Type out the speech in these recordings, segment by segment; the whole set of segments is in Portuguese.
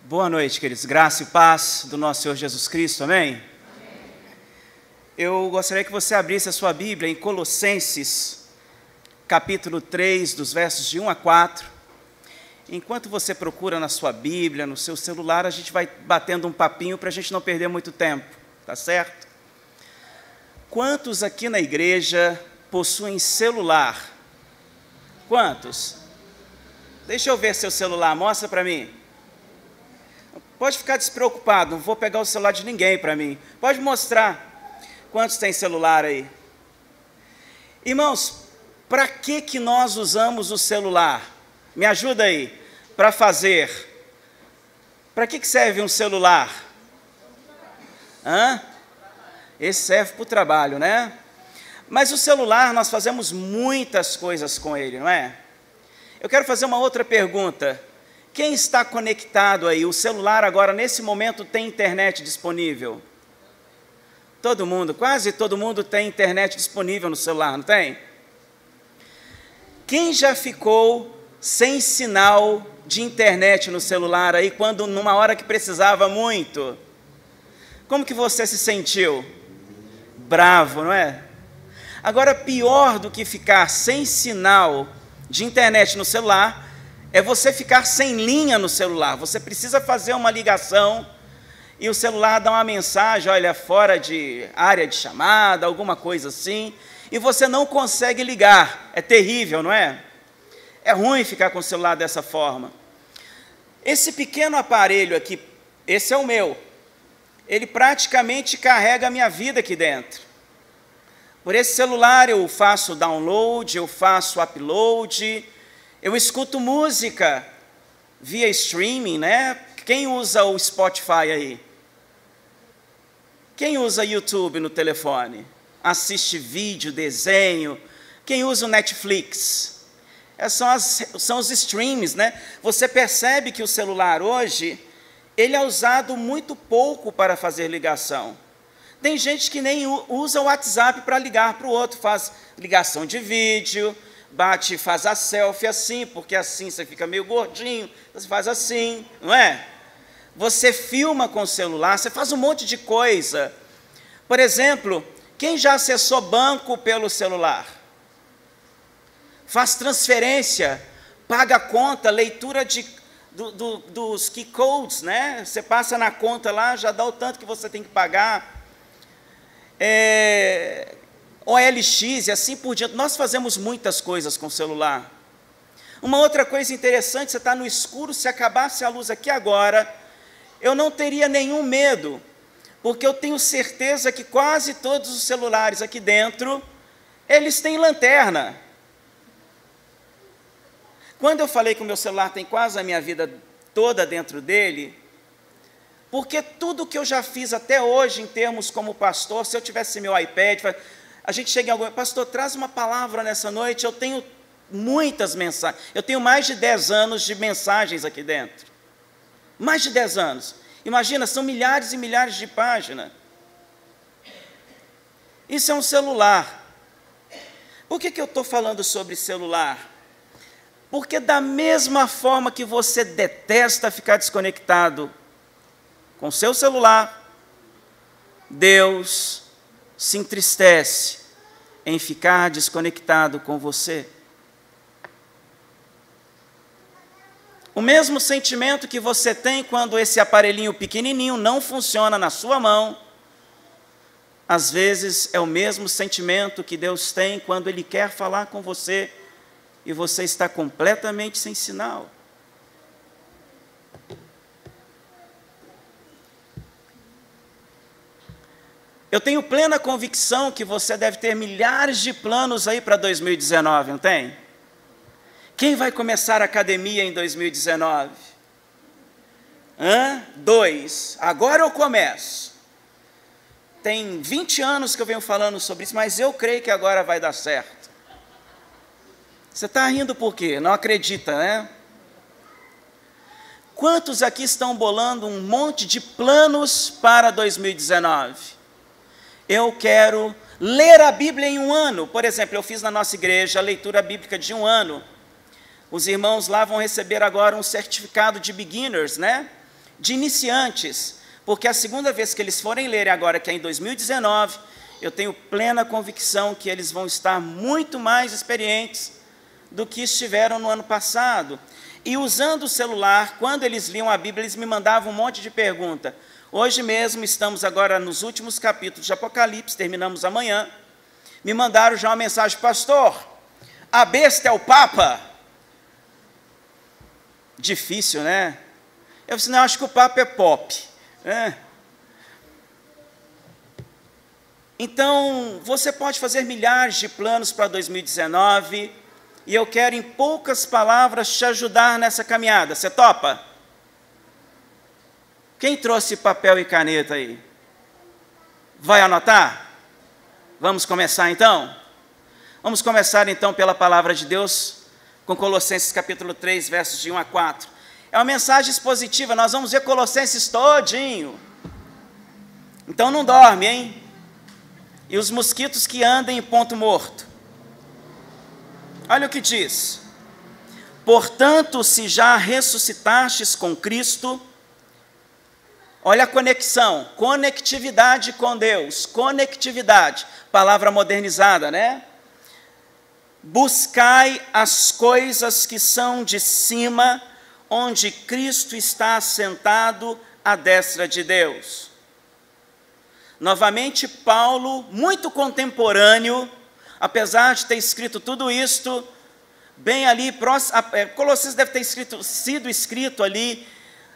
Boa noite, queridos. Graça e paz do nosso Senhor Jesus Cristo, amém? Amém? Eu gostaria que você abrisse a sua Bíblia em Colossenses, capítulo 3, dos versos de 1 a 4. Enquanto você procura na sua Bíblia, no seu celular, a gente vai batendo um papinho para a gente não perder muito tempo, tá certo? Quantos aqui na igreja possuem celular? Quantos? Deixa eu ver seu celular, mostra para mim. Pode ficar despreocupado, não vou pegar o celular de ninguém para mim. Pode mostrar quantos tem celular aí. Irmãos, para que nós usamos o celular? Me ajuda aí, para fazer. Para que serve um celular? Esse serve para o trabalho, né? Mas o celular, nós fazemos muitas coisas com ele, não é? Eu quero fazer uma outra pergunta. Quem está conectado aí? O celular agora, nesse momento, tem internet disponível? Todo mundo, quase todo mundo tem internet disponível no celular, não tem? Quem já ficou sem sinal de internet no celular aí, quando numa hora que precisava muito? Como que você se sentiu? Bravo, não é? Agora, pior do que ficar sem sinal de internet no celular é você ficar sem linha no celular. Você precisa fazer uma ligação e o celular dá uma mensagem, olha, fora de área de chamada, alguma coisa assim, e você não consegue ligar. É terrível, não é? É ruim ficar com o celular dessa forma. Esse pequeno aparelho aqui, esse é o meu, ele praticamente carrega a minha vida aqui dentro. Por esse celular eu faço download, eu faço upload, eu escuto música via streaming, né? Quem usa o Spotify aí? Quem usa YouTube no telefone? Assiste vídeo, desenho? Quem usa o Netflix? São os streams, né? Você percebe que o celular hoje, ele é usado muito pouco para fazer ligação. Tem gente que nem usa o WhatsApp para ligar para o outro, faz ligação de vídeo, faz a selfie assim, porque assim você fica meio gordinho, você faz assim, não é? Você filma com o celular, você faz um monte de coisa. Por exemplo, quem já acessou banco pelo celular? Faz transferência, paga a conta, leitura dos key codes, né? Você passa na conta lá, já dá o tanto que você tem que pagar. OLX e assim por diante. Nós fazemos muitas coisas com o celular. Uma outra coisa interessante, você está no escuro, se acabasse a luz aqui agora, eu não teria nenhum medo, porque eu tenho certeza que quase todos os celulares aqui dentro, eles têm lanterna. Quando eu falei que o meu celular tem quase a minha vida toda dentro dele, porque tudo que eu já fiz até hoje, em termos como pastor, se eu tivesse meu iPad, a gente chega em algum... Pastor, traz uma palavra nessa noite, eu tenho muitas mensagens, eu tenho mais de 10 anos de mensagens aqui dentro. Mais de 10 anos. Imagina, são milhares e milhares de páginas. Isso é um celular. Por que eu estou falando sobre celular? Porque da mesma forma que você detesta ficar desconectado com seu celular, Deus se entristece em ficar desconectado com você. O mesmo sentimento que você tem quando esse aparelhinho pequenininho não funciona na sua mão, às vezes é o mesmo sentimento que Deus tem quando Ele quer falar com você e você está completamente sem sinal. Eu tenho plena convicção que você deve ter milhares de planos aí para 2019, não tem? Quem vai começar a academia em 2019? 2. Agora eu começo. Tem 20 anos que eu venho falando sobre isso, mas eu creio que agora vai dar certo. Você está rindo por quê? Não acredita, né? Quantos aqui estão bolando um monte de planos para 2019? Eu quero ler a Bíblia em um ano. Por exemplo, eu fiz na nossa igreja a leitura bíblica de um ano. Os irmãos lá vão receber agora um certificado de beginners, né? de iniciantes, porque a segunda vez que eles forem ler agora, que é em 2019, eu tenho plena convicção que eles vão estar muito mais experientes do que estiveram no ano passado. E usando o celular, quando eles liam a Bíblia, eles me mandavam um monte de pergunta. Hoje mesmo, estamos agora nos últimos capítulos de Apocalipse, terminamos amanhã. Me mandaram já uma mensagem: pastor, a besta é o Papa? Difícil, né? Eu disse: não, acho que o Papa é pop. Então, você pode fazer milhares de planos para 2019, e eu quero, em poucas palavras, te ajudar nessa caminhada. Você topa? Quem trouxe papel e caneta aí? Vai anotar? Vamos começar então? Vamos começar então pela palavra de Deus, com Colossenses capítulo 3, versos de 1 a 4. É uma mensagem expositiva, nós vamos ver Colossenses todinho. Então não dorme, hein? E os mosquitos que andem em ponto morto. Olha o que diz: portanto, se já ressuscitastes com Cristo, olha a conexão, conectividade com Deus, conectividade, palavra modernizada, né? Buscai as coisas que são de cima, onde Cristo está assentado à destra de Deus. Novamente, Paulo, muito contemporâneo, apesar de ter escrito tudo isto, bem ali, Colossenses deve ter sido escrito ali,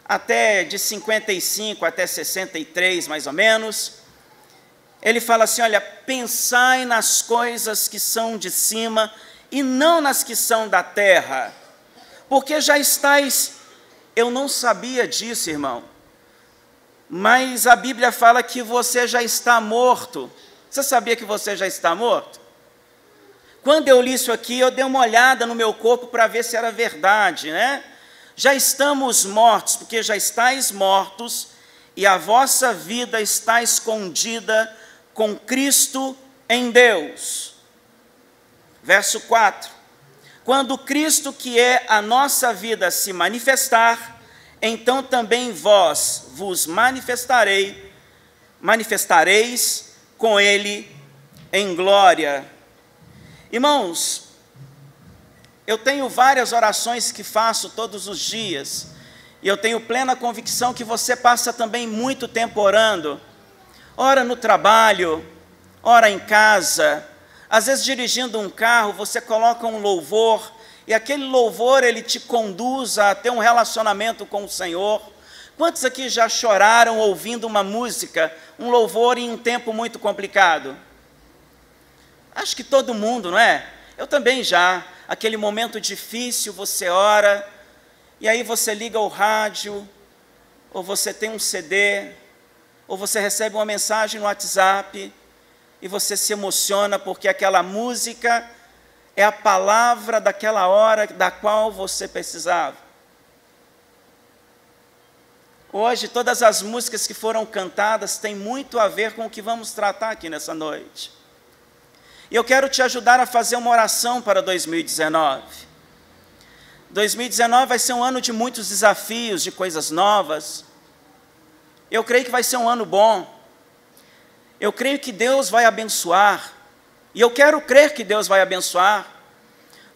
até de 55 até 63, mais ou menos. Ele fala assim: olha, pensai nas coisas que são de cima, e não nas que são da terra, porque já estáis... Eu não sabia disso, irmão, mas a Bíblia fala que você já está morto. Você sabia que você já está morto? Quando eu li isso aqui, eu dei uma olhada no meu corpo para ver se era verdade, né? Já estamos mortos, porque já estáis mortos, e a vossa vida está escondida com Cristo em Deus. Verso 4. Quando Cristo, que é a nossa vida, se manifestar, então também vós vos manifestareis com Ele em glória. Irmãos, eu tenho várias orações que faço todos os dias, e eu tenho plena convicção que você passa também muito tempo orando. Ora no trabalho, ora em casa, às vezes dirigindo um carro, você coloca um louvor, e aquele louvor ele te conduz a ter um relacionamento com o Senhor. Quantos aqui já choraram ouvindo uma música, um louvor em um tempo muito complicado? Acho que todo mundo, não é? Eu também já. Aquele momento difícil, você ora, e aí você liga o rádio, ou você tem um CD, ou você recebe uma mensagem no WhatsApp, e você se emociona porque aquela música é a palavra daquela hora da qual você precisava. Hoje, todas as músicas que foram cantadas têm muito a ver com o que vamos tratar aqui nessa noite. E eu quero te ajudar a fazer uma oração para 2019. 2019 vai ser um ano de muitos desafios, de coisas novas. Eu creio que vai ser um ano bom. Eu creio que Deus vai abençoar. E eu quero crer que Deus vai abençoar,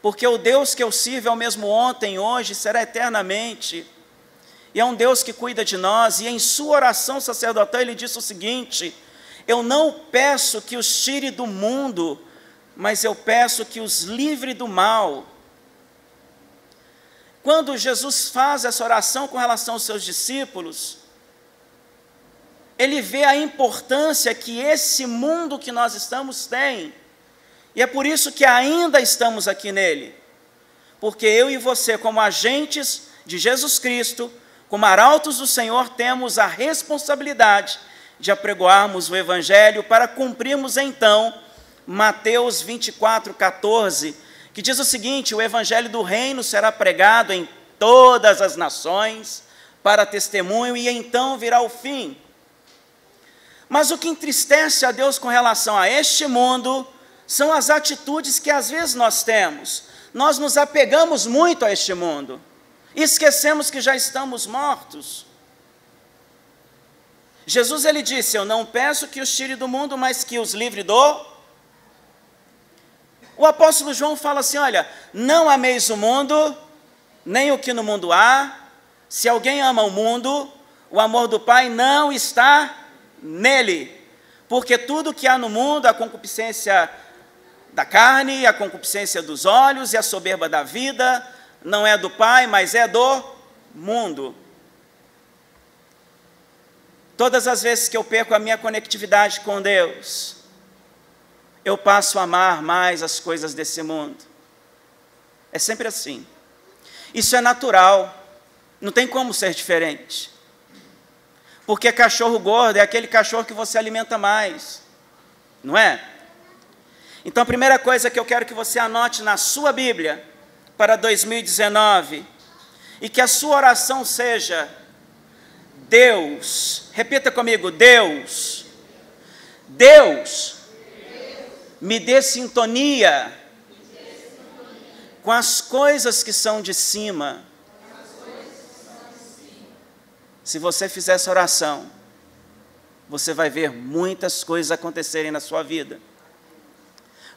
porque o Deus que eu sirvo é o mesmo ontem, hoje, será eternamente. E é um Deus que cuida de nós. E em sua oração sacerdotal ele disse o seguinte: eu não peço que os tire do mundo, mas eu peço que os livre do mal. Quando Jesus faz essa oração com relação aos seus discípulos, ele vê a importância que esse mundo que nós estamos tem, e é por isso que ainda estamos aqui nele, porque eu e você, como agentes de Jesus Cristo, como arautos do Senhor, temos a responsabilidade de apregoarmos o Evangelho para cumprirmos então Mateus 24:14, que diz o seguinte: o Evangelho do Reino será pregado em todas as nações para testemunho, e então virá o fim. Mas o que entristece a Deus com relação a este mundo são as atitudes que às vezes nós temos. Nós nos apegamos muito a este mundo, e esquecemos que já estamos mortos. Jesus ele disse: eu não peço que os tire do mundo, mas que os livre do... O apóstolo João fala assim: olha, não ameis o mundo, nem o que no mundo há. Se alguém ama o mundo, o amor do Pai não está nele. Porque tudo que há no mundo, a concupiscência da carne, a concupiscência dos olhos e a soberba da vida, não é do Pai, mas é do mundo. Todas as vezes que eu perco a minha conectividade com Deus, eu passo a amar mais as coisas desse mundo. É sempre assim. Isso é natural, não tem como ser diferente. Porque cachorro gordo é aquele cachorro que você alimenta mais, não é? Então a primeira coisa que eu quero que você anote na sua Bíblia para 2019, e que a sua oração seja: Deus, repita comigo, Deus, me dê sintonia com as coisas que são de cima. Se você fizer essa oração, você vai ver muitas coisas acontecerem na sua vida.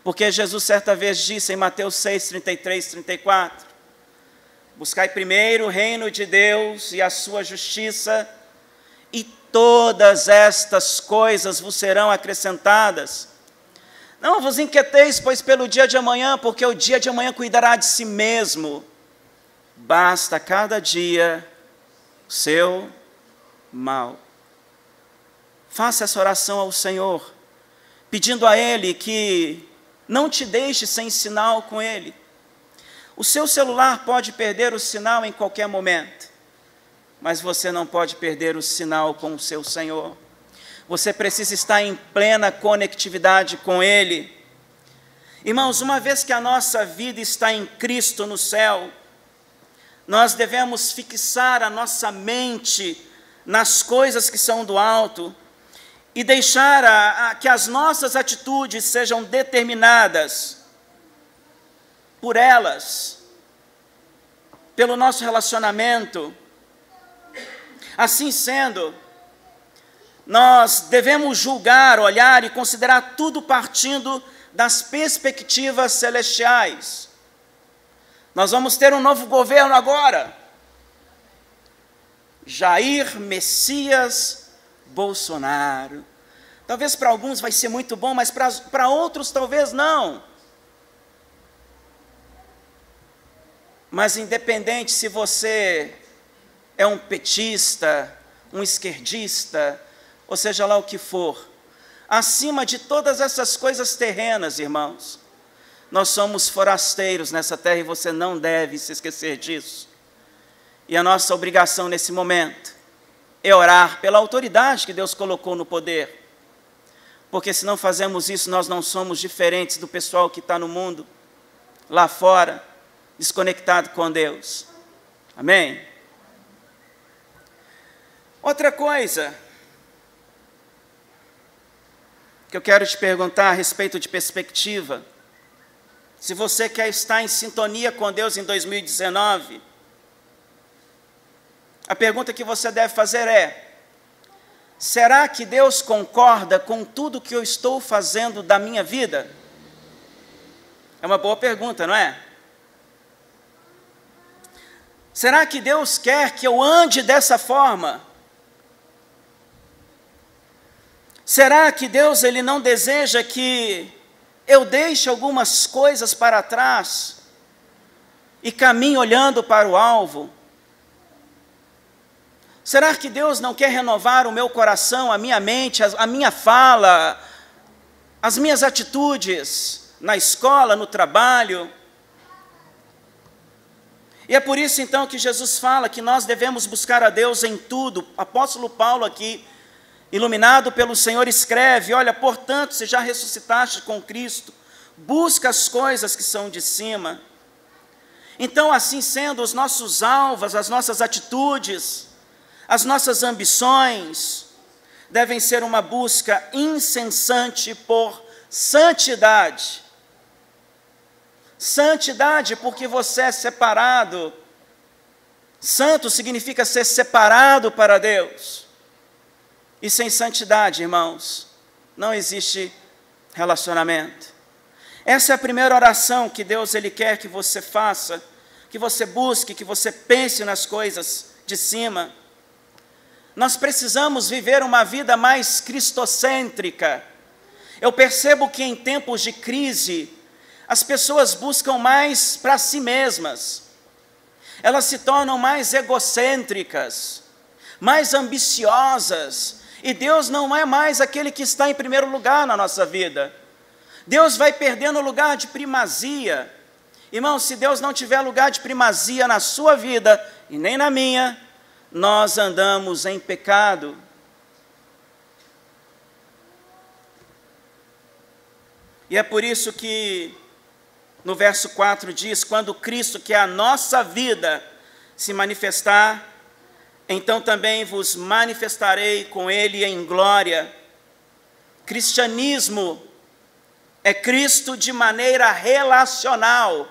Porque Jesus certa vez disse em Mateus 6, 33, 34, buscai primeiro o reino de Deus e a sua justiça, e todas estas coisas vos serão acrescentadas. Não vos inquieteis, pois, pelo dia de amanhã, porque o dia de amanhã cuidará de si mesmo. Basta cada dia o seu mal. Faça essa oração ao Senhor, pedindo a Ele que não te deixe sem sinal com Ele. O seu celular pode perder o sinal em qualquer momento, mas você não pode perder o sinal com o seu Senhor. Você precisa estar em plena conectividade com Ele. Irmãos, uma vez que a nossa vida está em Cristo no céu, nós devemos fixar a nossa mente nas coisas que são do alto e deixar que as nossas atitudes sejam determinadas por elas, pelo nosso relacionamento. Assim sendo, nós devemos julgar, olhar e considerar tudo partindo das perspectivas celestiais. Nós vamos ter um novo governo agora. Jair Messias Bolsonaro. Talvez para alguns vai ser muito bom, mas para outros talvez não. Mas independente se você é um petista, um esquerdista, ou seja lá o que for, acima de todas essas coisas terrenas, irmãos, nós somos forasteiros nessa terra e você não deve se esquecer disso. E a nossa obrigação nesse momento é orar pela autoridade que Deus colocou no poder. Porque se não fazemos isso, nós não somos diferentes do pessoal que está no mundo, lá fora, desconectado com Deus. Amém? Outra coisa que eu quero te perguntar a respeito de perspectiva, se você quer estar em sintonia com Deus em 2019, a pergunta que você deve fazer é: será que Deus concorda com tudo que eu estou fazendo da minha vida? É uma boa pergunta, não é? Será que Deus quer que eu ande dessa forma? Será que Deus ele não deseja que eu deixe algumas coisas para trás e caminhe olhando para o alvo? Será que Deus não quer renovar o meu coração, a minha mente, a minha fala, as minhas atitudes na escola, no trabalho? E é por isso então que Jesus fala que nós devemos buscar a Deus em tudo. O apóstolo Paulo aqui, iluminado pelo Senhor, escreve: olha, portanto, se já ressuscitaste com Cristo, busca as coisas que são de cima. Então, assim sendo, os nossos alvos, as nossas atitudes, as nossas ambições devem ser uma busca incessante por santidade. Santidade porque você é separado. Santo significa ser separado para Deus. E sem santidade, irmãos, não existe relacionamento. Essa é a primeira oração que Deus ele quer que você faça, que você busque, que você pense nas coisas de cima. Nós precisamos viver uma vida mais cristocêntrica. Eu percebo que em tempos de crise, as pessoas buscam mais para si mesmas. Elas se tornam mais egocêntricas, mais ambiciosas, e Deus não é mais aquele que está em primeiro lugar na nossa vida. Deus vai perdendo o lugar de primazia. Irmão, se Deus não tiver lugar de primazia na sua vida, e nem na minha, nós andamos em pecado. E é por isso que no verso 4 diz, quando Cristo, que é a nossa vida, se manifestar, então também vos manifestarei com Ele em glória. Cristianismo é Cristo de maneira relacional.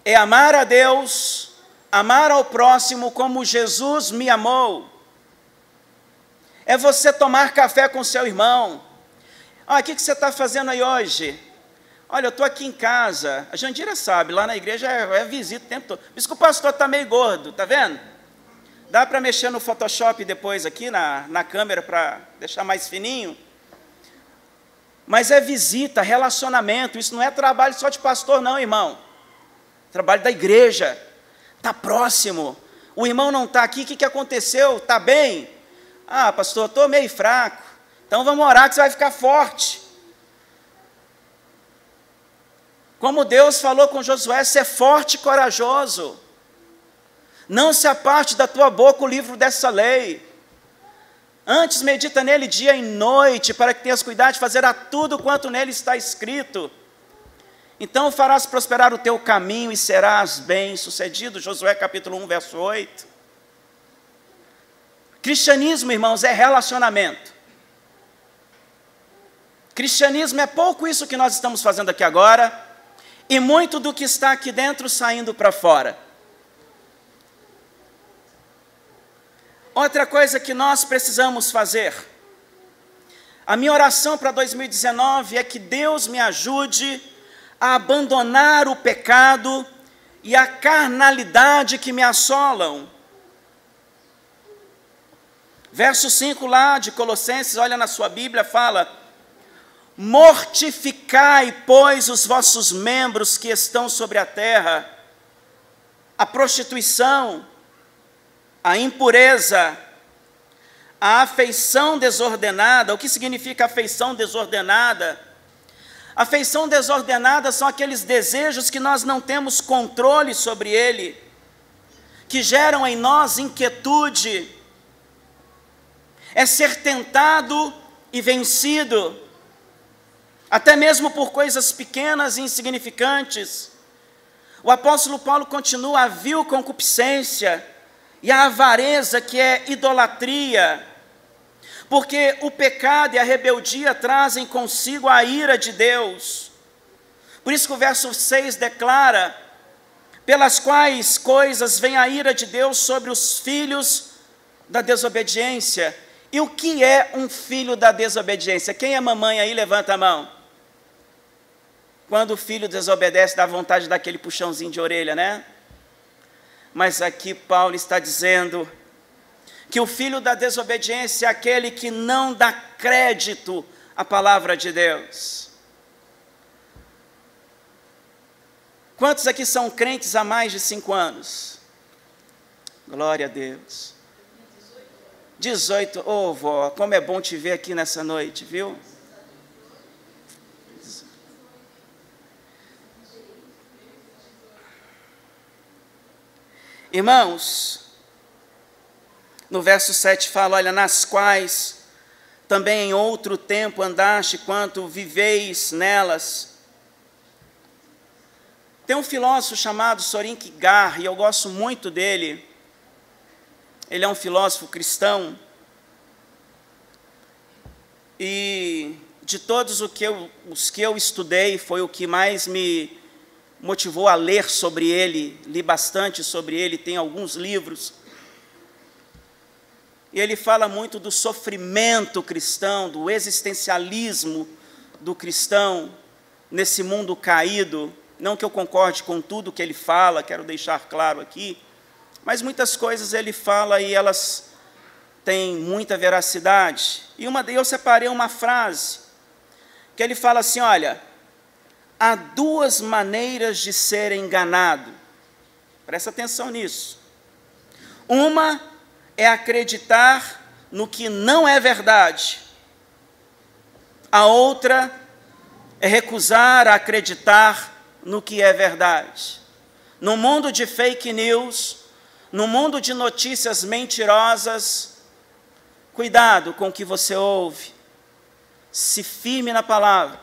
É amar a Deus, amar ao próximo como Jesus me amou. É você tomar café com seu irmão. O que você está fazendo aí hoje? Olha, eu estou aqui em casa. A Jandira sabe, lá na igreja é visita o tempo todo. Diz que o pastor está meio gordo, está vendo? Dá para mexer no Photoshop depois aqui, na câmera, para deixar mais fininho. Mas é visita, relacionamento. Isso não é trabalho só de pastor não, irmão. Trabalho da igreja. Está próximo. O irmão não está aqui, o que aconteceu? Está bem? Ah, pastor, estou meio fraco. Então vamos orar que você vai ficar forte. Como Deus falou com Josué, ser forte e corajoso. Não se aparte da tua boca o livro dessa lei. Antes medita nele dia e noite, para que tenhas cuidado de fazer a tudo quanto nele está escrito. Então farás prosperar o teu caminho e serás bem-sucedido. Josué capítulo 1, verso 8. Cristianismo, irmãos, é relacionamento. Cristianismo é pouco isso que nós estamos fazendo aqui agora, e muito do que está aqui dentro saindo para fora. Outra coisa que nós precisamos fazer, a minha oração para 2019 é que Deus me ajude a abandonar o pecado e a carnalidade que me assolam. Verso 5 lá de Colossenses, olha na sua Bíblia, fala: mortificai, pois, os vossos membros que estão sobre a terra, a prostituição, a impureza, a afeição desordenada. O que significa afeição desordenada? Afeição desordenada são aqueles desejos que nós não temos controle sobre ele, que geram em nós inquietude. É ser tentado e vencido, até mesmo por coisas pequenas e insignificantes. O apóstolo Paulo continua: a vil concupiscência e a avareza, que é idolatria, porque o pecado e a rebeldia trazem consigo a ira de Deus. Por isso que o verso 6 declara: pelas quais coisas vem a ira de Deus sobre os filhos da desobediência. E o que é um filho da desobediência? Quem é mamãe aí, levanta a mão. Quando o filho desobedece, dá vontade daquele puxãozinho de orelha, né? Mas aqui Paulo está dizendo que o filho da desobediência é aquele que não dá crédito à palavra de Deus. Quantos aqui são crentes há mais de 5 anos? Glória a Deus. 18, ô vó, como é bom te ver aqui nessa noite, viu? Irmãos, no verso 7 fala: olha, nas quais também em outro tempo andaste, quanto viveis nelas. Tem um filósofo chamado Soren Kierkegaard, e eu gosto muito dele. Ele é um filósofo cristão, e de todos os que eu estudei, foi o que mais me motivou a ler sobre ele. Li bastante sobre ele, tem alguns livros. E ele fala muito do sofrimento cristão, do existencialismo do cristão nesse mundo caído. Não que eu concorde com tudo que ele fala, quero deixar claro aqui, mas muitas coisas ele fala e elas têm muita veracidade. E eu separei uma frase, que ele fala assim, olha, há duas maneiras de ser enganado. Presta atenção nisso. Uma é acreditar no que não é verdade. A outra é recusar a acreditar no que é verdade. No mundo de fake news, no mundo de notícias mentirosas, cuidado com o que você ouve. Se firme na palavra.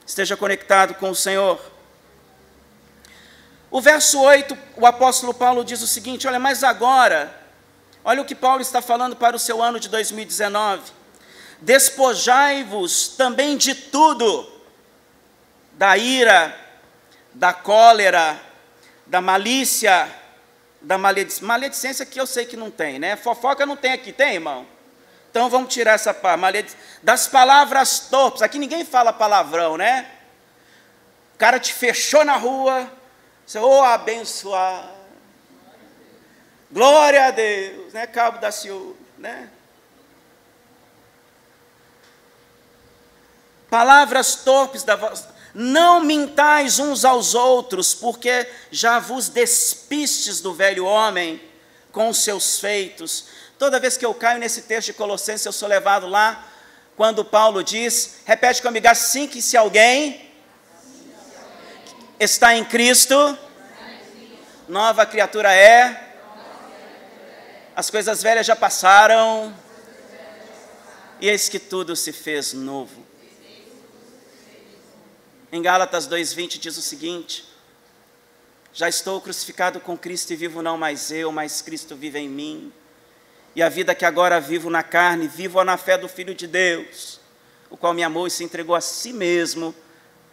Esteja conectado com o Senhor. O verso 8, o apóstolo Paulo diz o seguinte, olha, mas agora, olha o que Paulo está falando para o seu ano de 2019. Despojai-vos também de tudo, da ira, da cólera, da malícia, da maledicência que eu sei que não tem, né? Fofoca não tem aqui, tem, irmão? Então vamos tirar essa parte, das palavras torpes. Aqui ninguém fala palavrão, né? O cara te fechou na rua, você, abençoado, glória a Deus, né? Cabo da Ciúme, né? Palavras torpes da voz. Não mintais uns aos outros, porque já vos despistes do velho homem com os seus feitos. Toda vez que eu caio nesse texto de Colossenses, eu sou levado lá, quando Paulo diz, repete comigo, assim que se alguém está em Cristo, nova criatura é, as coisas velhas já passaram, e eis que tudo se fez novo. Em Gálatas 2:20 diz o seguinte, já estou crucificado com Cristo e vivo não mais eu, mas Cristo vive em mim. E a vida que agora vivo na carne, vivo na fé do Filho de Deus, o qual me amou e se entregou a si mesmo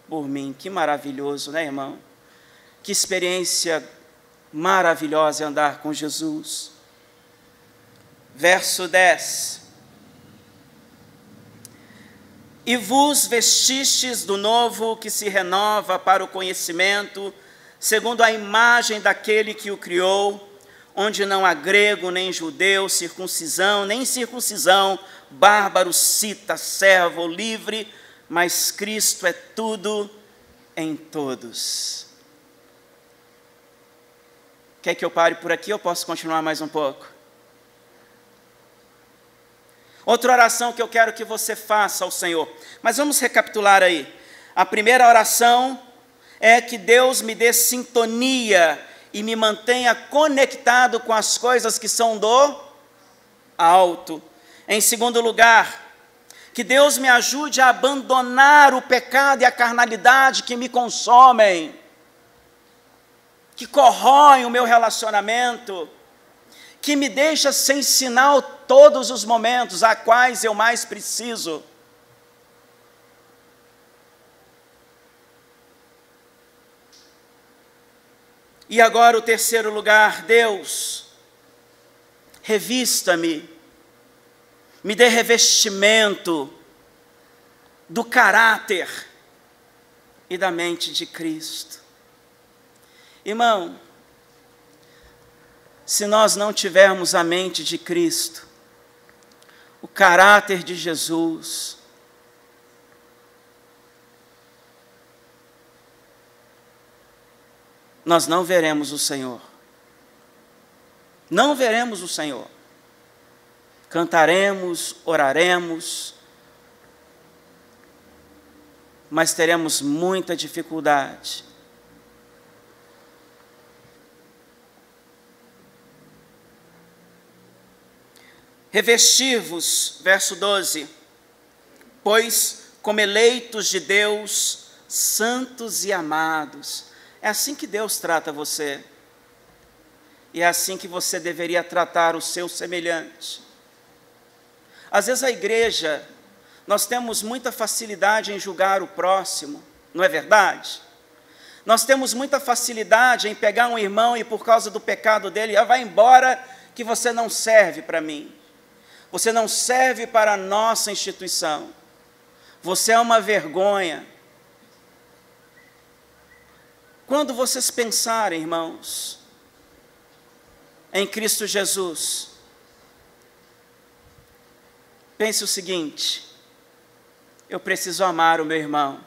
por mim. Que maravilhoso, né, irmão? Que experiência maravilhosa é andar com Jesus. Verso 10. E vos vestistes do novo que se renova para o conhecimento, segundo a imagem daquele que o criou, onde não há grego, nem judeu, circuncisão, nem incircuncisão, bárbaro, cita, servo ou livre, mas Cristo é tudo em todos. Quer que eu pare por aqui ou posso continuar mais um pouco? Outra oração que eu quero que você faça ao Senhor. Mas vamos recapitular aí. A primeira oração é que Deus me dê sintonia e me mantenha conectado com as coisas que são do alto. Em segundo lugar, que Deus me ajude a abandonar o pecado e a carnalidade que me consomem, que corroem o meu relacionamento, que me deixa sem sinal todos os momentos a quais eu mais preciso. E agora o terceiro lugar, Deus, revista-me, me dê revestimento do caráter e da mente de Cristo. Irmão, se nós não tivermos a mente de Cristo, o caráter de Jesus, nós não veremos o Senhor. Não veremos o Senhor. Cantaremos, oraremos, mas teremos muita dificuldade. Revesti-vos, verso 12, pois como eleitos de Deus, santos e amados. É assim que Deus trata você. E é assim que você deveria tratar o seu semelhante. Às vezes a igreja, nós temos muita facilidade em julgar o próximo, não é verdade? Nós temos muita facilidade em pegar um irmão e por causa do pecado dele, vai embora que você não serve para mim. Você não serve para a nossa instituição. Você é uma vergonha. Quando vocês pensarem, irmãos, em Cristo Jesus, pense o seguinte: eu preciso amar o meu irmão,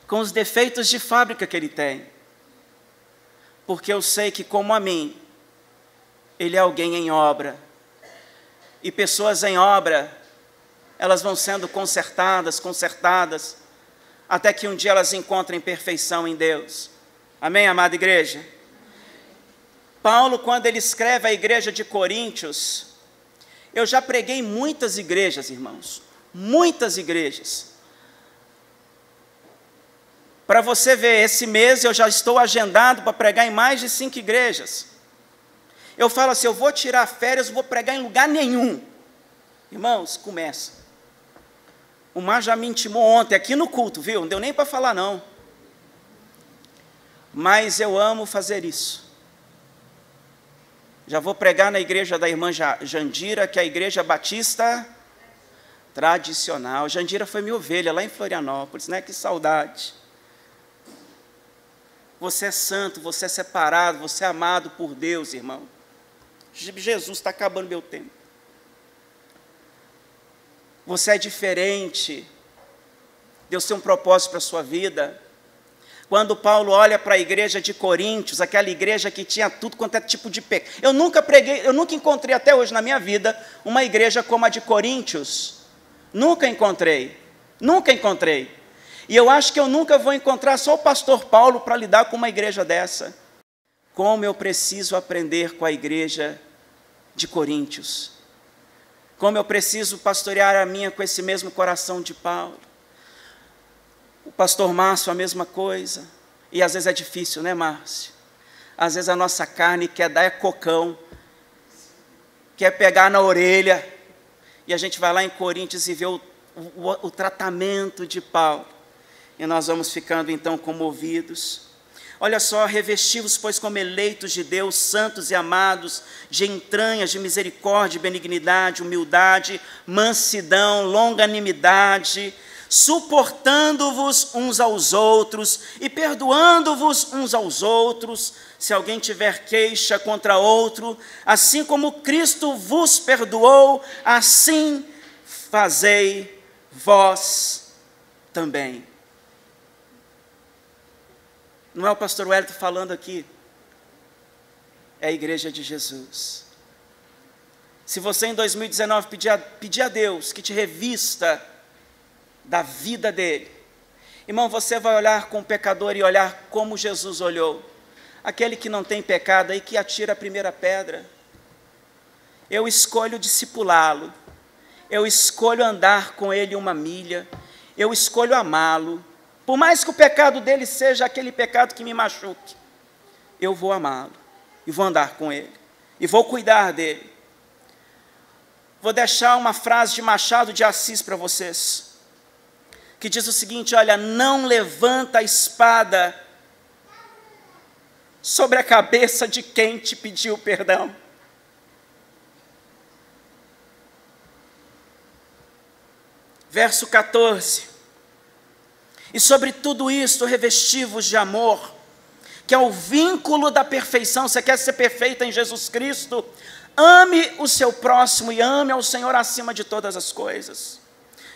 com os defeitos de fábrica que ele tem, porque eu sei que, como a mim, ele é alguém em obra, e pessoas em obra, elas vão sendo consertadas, até que um dia elas encontrem perfeição em Deus. Amém, amada igreja? Paulo, quando ele escreve à igreja de Coríntios, eu já preguei em muitas igrejas, irmãos, muitas igrejas. Para você ver, esse mês eu já estou agendado para pregar em mais de 5 igrejas. Eu falo assim, eu vou tirar férias, não vou pregar em lugar nenhum. Irmãos, começa. O Mar já me intimou ontem, aqui no culto, viu? Não deu nem para falar, não. Mas eu amo fazer isso. Já vou pregar na igreja da irmã Jandira, que é a igreja batista tradicional. Jandira foi minha ovelha lá em Florianópolis, né? Que saudade. Você é santo, você é separado, você é amado por Deus, irmão. Jesus, está acabando meu tempo. Você é diferente. Deus tem um propósito para a sua vida. Quando Paulo olha para a igreja de Coríntios, aquela igreja que tinha tudo quanto é tipo de pecado. Eu nunca encontrei até hoje na minha vida uma igreja como a de Coríntios. Nunca encontrei. E eu acho que eu nunca vou encontrar só o pastor Paulo para lidar com uma igreja dessa. Como eu preciso aprender com a igreja de Coríntios. Como eu preciso pastorear a minha com esse mesmo coração de Paulo. O pastor Márcio, a mesma coisa. E às vezes é difícil, né, Márcio? Às vezes a nossa carne quer dar cocão, quer pegar na orelha. E a gente vai lá em Coríntios e vê o tratamento de Paulo. E nós vamos ficando então comovidos. Olha só, revesti-vos, pois, como eleitos de Deus, santos e amados, de entranhas, de misericórdia, benignidade, humildade, mansidão, longanimidade, suportando-vos uns aos outros e perdoando-vos uns aos outros, se alguém tiver queixa contra outro, assim como Cristo vos perdoou, assim fazei vós também. Não é o pastor Wellington falando aqui, é a igreja de Jesus. Se você em 2019 pedir a Deus que te revista da vida dele, irmão, você vai olhar com o pecador e olhar como Jesus olhou, aquele que não tem pecado aí, que atira a primeira pedra. Eu escolho discipulá-lo, eu escolho andar com ele 1 milha, eu escolho amá-lo. Por mais que o pecado dele seja aquele pecado que me machuque, eu vou amá-lo, e vou andar com ele, e vou cuidar dele. Vou deixar uma frase de Machado de Assis para vocês, que diz o seguinte: olha, não levanta a espada sobre a cabeça de quem te pediu perdão. Verso 14. E sobre tudo isto revesti-vos de amor, que é o vínculo da perfeição. Você quer ser perfeita em Jesus Cristo? Ame o seu próximo e ame ao Senhor acima de todas as coisas.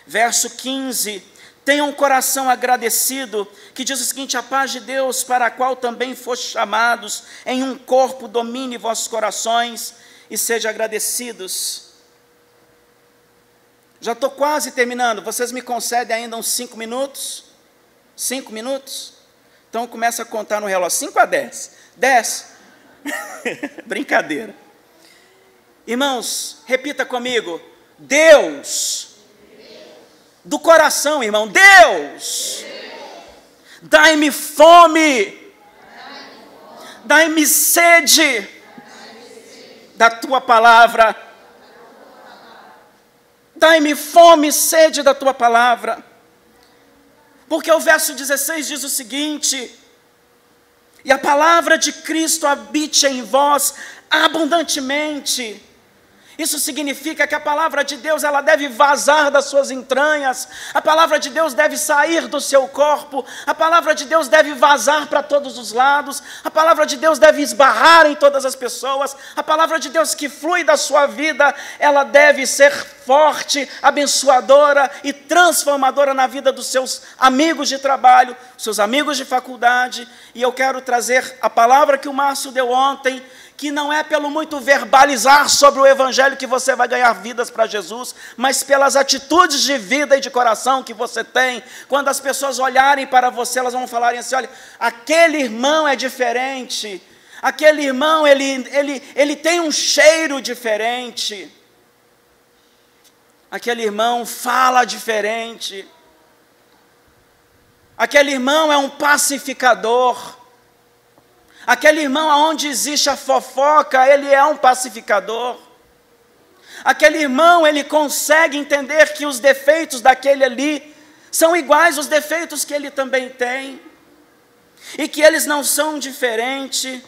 Verso 15. Tenha um coração agradecido, que diz o seguinte: a paz de Deus, para a qual também foste chamados, em um corpo domine vossos corações e sejam agradecidos. Já estou quase terminando, vocês me concedem ainda uns 5 minutos? 5 minutos? Então começa a contar no relógio, 5 a 10. 10. Brincadeira. Irmãos, repita comigo: Deus, do coração, irmão, Deus, dai-me fome, dai-me sede da tua palavra, dai-me fome e sede da tua palavra. Porque o verso 16 diz o seguinte: e a palavra de Cristo habite em vós abundantemente. Isso significa que a palavra de Deus, ela deve vazar das suas entranhas, a palavra de Deus deve sair do seu corpo, a palavra de Deus deve vazar para todos os lados, a palavra de Deus deve esbarrar em todas as pessoas, a palavra de Deus que flui da sua vida, ela deve ser forte, abençoadora e transformadora na vida dos seus amigos de trabalho, seus amigos de faculdade. E eu quero trazer a palavra que o Márcio deu ontem, que não é pelo muito verbalizar sobre o Evangelho que você vai ganhar vidas para Jesus, mas pelas atitudes de vida e de coração que você tem. Quando as pessoas olharem para você, elas vão falarem assim: olha, aquele irmão é diferente, aquele irmão, ele tem um cheiro diferente, aquele irmão fala diferente, aquele irmão é um pacificador. Aquele irmão aonde existe a fofoca, ele é um pacificador. Aquele irmão, ele consegue entender que os defeitos daquele ali são iguais aos defeitos que ele também tem, e que eles não são diferentes.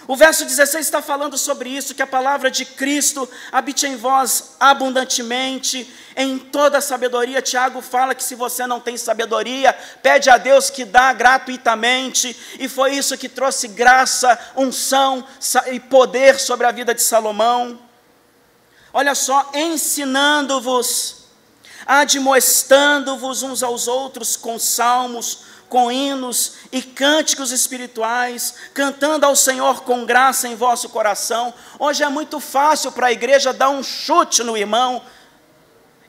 O verso 16 está falando sobre isso, que a palavra de Cristo habite em vós abundantemente, em toda a sabedoria. Tiago fala que se você não tem sabedoria, pede a Deus que dá gratuitamente, e foi isso que trouxe graça, unção e poder sobre a vida de Salomão. Olha só, ensinando-vos, admoestando-vos uns aos outros com salmos, com hinos e cânticos espirituais, cantando ao Senhor com graça em vosso coração. Hoje é muito fácil para a igreja dar um chute no irmão,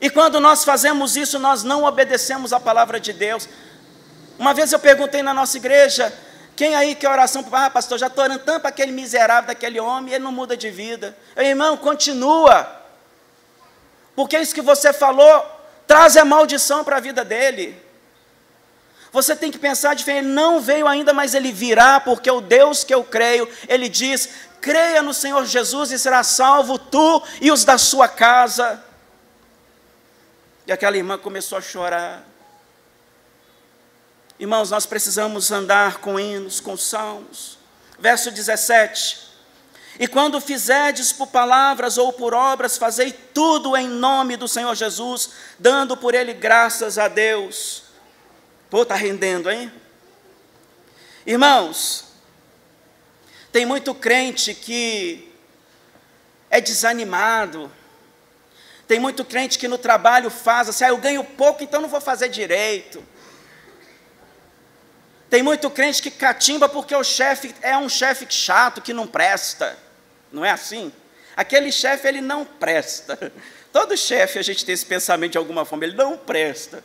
e quando nós fazemos isso, nós não obedecemos a palavra de Deus. Uma vez eu perguntei na nossa igreja: quem aí quer oração? Pastor, já estou orando tanto para aquele miserável daquele homem, ele não muda de vida. Irmão, continua, porque isso que você falou traz a maldição para a vida dele. Você tem que pensar diferente. Ele não veio ainda, mas ele virá, porque o Deus que eu creio, ele diz: creia no Senhor Jesus e será salvo tu e os da sua casa. E aquela irmã começou a chorar. Irmãos, nós precisamos andar com hinos, com salmos. Verso 17: e quando fizerdes por palavras ou por obras, fazei tudo em nome do Senhor Jesus, dando por ele graças a Deus. Pô, está rendendo, hein? Irmãos, tem muito crente que é desanimado, tem muito crente que no trabalho faz assim: eu ganho pouco, então não vou fazer direito. Tem muito crente que catimba porque o chefe é um chefe chato, que não presta. Não é assim? Aquele chefe, ele não presta. Todo chefe, a gente tem esse pensamento de alguma forma, ele não presta.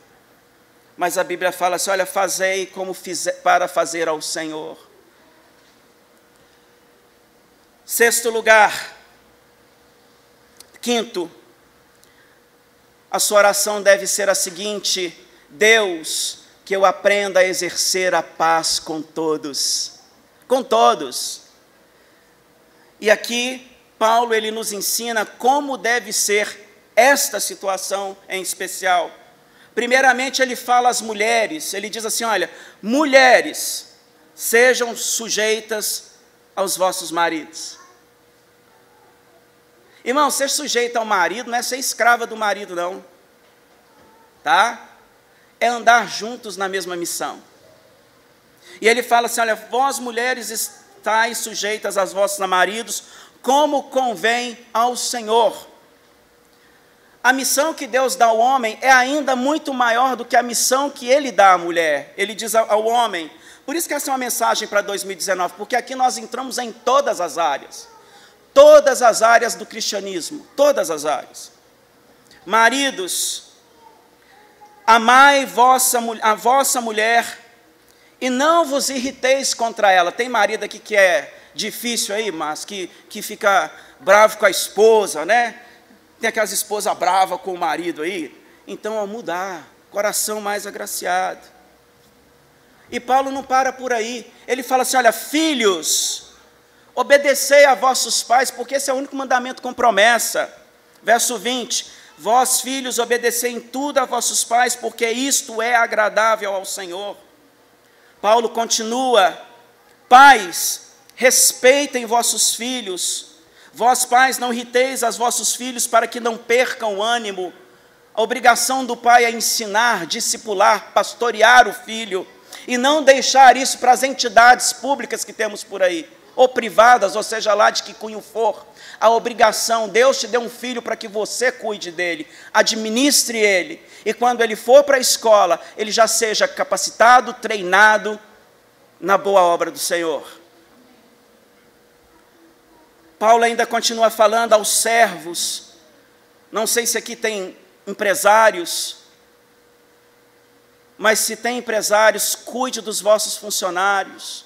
Mas a Bíblia fala assim: olha, fazei como para fazer ao Senhor. Sexto lugar, quinto, a sua oração deve ser a seguinte: Deus, que eu aprenda a exercer a paz com todos. Com todos. E aqui, Paulo, ele nos ensina como deve ser esta situação em especial. Primeiramente, ele fala às mulheres, ele diz assim: olha, mulheres, sejam sujeitas aos vossos maridos. Irmão, ser sujeita ao marido não é ser escrava do marido, não. Tá? É andar juntos na mesma missão. E ele fala assim: olha, vós mulheres estáis sujeitas aos vossos maridos, como convém ao Senhor. A missão que Deus dá ao homem é ainda muito maior do que a missão que Ele dá à mulher. Ele diz ao homem. Por isso que essa é uma mensagem para 2019, porque aqui nós entramos em todas as áreas do cristianismo, todas as áreas. Maridos, amai a vossa mulher e não vos irriteis contra ela. Tem marido aqui que é difícil aí, mas que fica bravo com a esposa, né? Tem aquelas esposas bravas com o marido aí. Então, ao mudar, coração mais agraciado. E Paulo não para por aí. Ele fala assim: olha, filhos, obedecei a vossos pais, porque esse é o único mandamento com promessa. Verso 20: vós, filhos, obedecei em tudo a vossos pais, porque isto é agradável ao Senhor. Paulo continua: pais, respeitem vossos filhos, Vós, pais, não irriteis aos vossos filhos para que não percam o ânimo. A obrigação do pai é ensinar, discipular, pastorear o filho, e não deixar isso para as entidades públicas que temos por aí, ou privadas, ou seja lá de que cunho for. A obrigação, Deus te deu um filho para que você cuide dele, administre ele, e quando ele for para a escola, ele já seja capacitado, treinado na boa obra do Senhor. Paulo ainda continua falando aos servos, não sei se aqui tem empresários, mas se tem empresários, cuide dos vossos funcionários,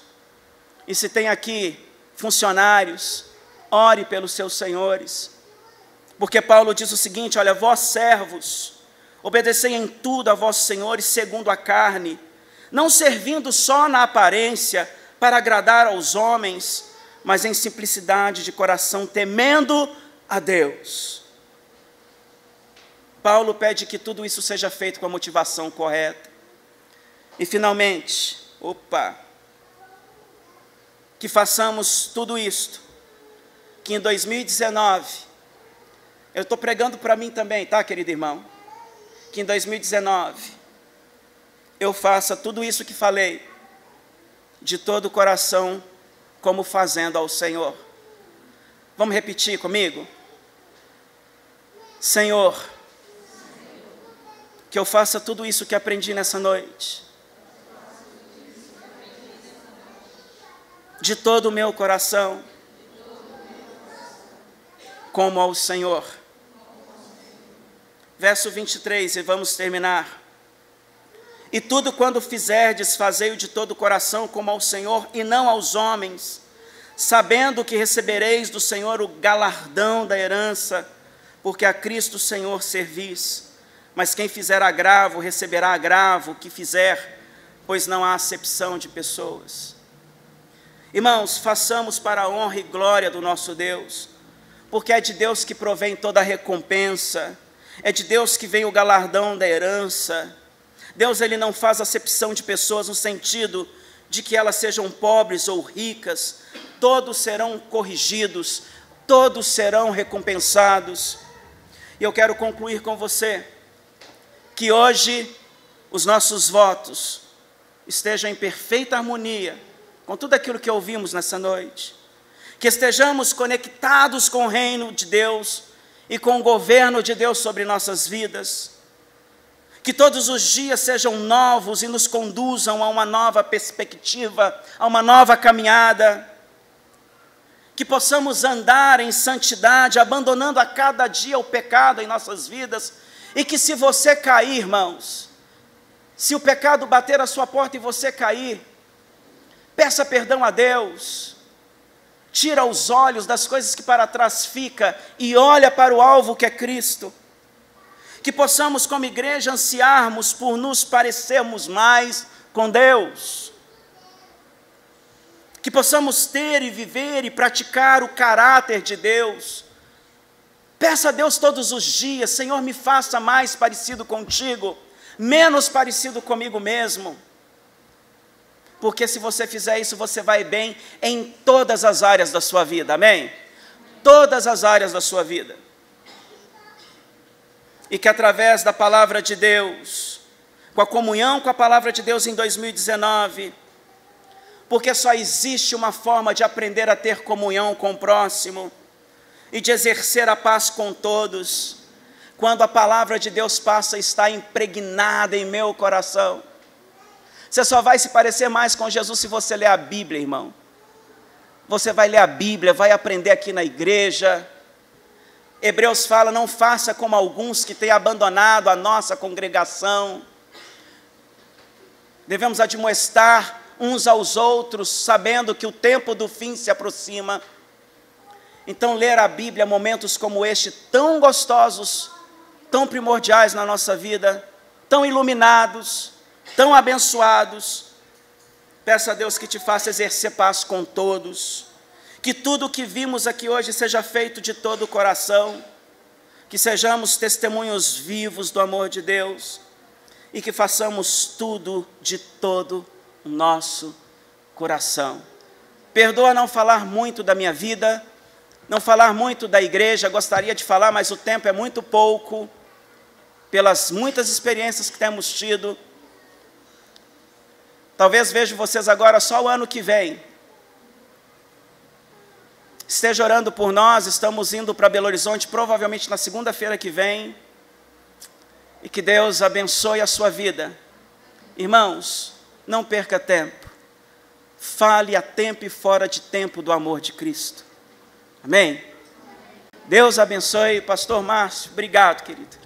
e se tem aqui funcionários, ore pelos seus senhores, porque Paulo diz o seguinte: olha, vós servos, obedecei em tudo a vossos senhores segundo a carne, não servindo só na aparência para agradar aos homens, mas em simplicidade de coração, temendo a Deus. Paulo pede que tudo isso seja feito com a motivação correta. E finalmente, que façamos tudo isto, que em 2019, eu estou pregando para mim também, tá, querido irmão? Que em 2019, eu faça tudo isso que falei, de todo o coração, como fazendo ao Senhor. Vamos repetir comigo? Senhor, que eu faça tudo isso que aprendi nessa noite, de todo o meu coração, como ao Senhor. Verso 23, e vamos terminar. E tudo quando fizerdes, fazei-o de todo o coração, como ao Senhor, e não aos homens, sabendo que recebereis do Senhor o galardão da herança, porque a Cristo Senhor servis. Mas quem fizer agravo, receberá agravo, o que fizer, pois não há acepção de pessoas. Irmãos, façamos para a honra e glória do nosso Deus, porque é de Deus que provém toda a recompensa, é de Deus que vem o galardão da herança. Deus, ele não faz acepção de pessoas no sentido de que elas sejam pobres ou ricas, todos serão corrigidos, todos serão recompensados. E eu quero concluir com você, que hoje os nossos votos estejam em perfeita harmonia com tudo aquilo que ouvimos nessa noite, que estejamos conectados com o reino de Deus e com o governo de Deus sobre nossas vidas, que todos os dias sejam novos e nos conduzam a uma nova perspectiva, a uma nova caminhada, que possamos andar em santidade, abandonando a cada dia o pecado em nossas vidas, e que se você cair, irmãos, se o pecado bater a sua porta e você cair, peça perdão a Deus, tira os olhos das coisas que para trás fica e olha para o alvo que é Cristo. Que possamos como igreja ansiarmos por nos parecermos mais com Deus, que possamos ter e viver e praticar o caráter de Deus. Peça a Deus todos os dias: Senhor, me faça mais parecido contigo, menos parecido comigo mesmo, porque se você fizer isso, você vai bem em todas as áreas da sua vida, amém? Todas as áreas da sua vida. E que através da palavra de Deus, com a comunhão com a palavra de Deus em 2019, porque só existe uma forma de aprender a ter comunhão com o próximo e de exercer a paz com todos, quando a palavra de Deus passa a estar impregnada em meu coração. Você só vai se parecer mais com Jesus se você ler a Bíblia, irmão. Você vai ler a Bíblia, vai aprender aqui na igreja. Hebreus fala: não faça como alguns que têm abandonado a nossa congregação. Devemos admoestar uns aos outros, sabendo que o tempo do fim se aproxima. Então, ler a Bíblia, momentos como este, tão gostosos, tão primordiais na nossa vida, tão iluminados, tão abençoados. Peça a Deus que te faça exercer paz com todos, que tudo o que vimos aqui hoje seja feito de todo o coração, que sejamos testemunhos vivos do amor de Deus e que façamos tudo de todo o nosso coração. Perdoa não falar muito da minha vida, não falar muito da igreja, gostaria de falar, mas o tempo é muito pouco, pelas muitas experiências que temos tido. Talvez vejo vocês agora só o ano que vem. Esteja orando por nós, estamos indo para Belo Horizonte, provavelmente na segunda-feira que vem, e que Deus abençoe a sua vida. Irmãos, não perca tempo, fale a tempo e fora de tempo do amor de Cristo. Amém? Deus abençoe, pastor Márcio, obrigado, querido.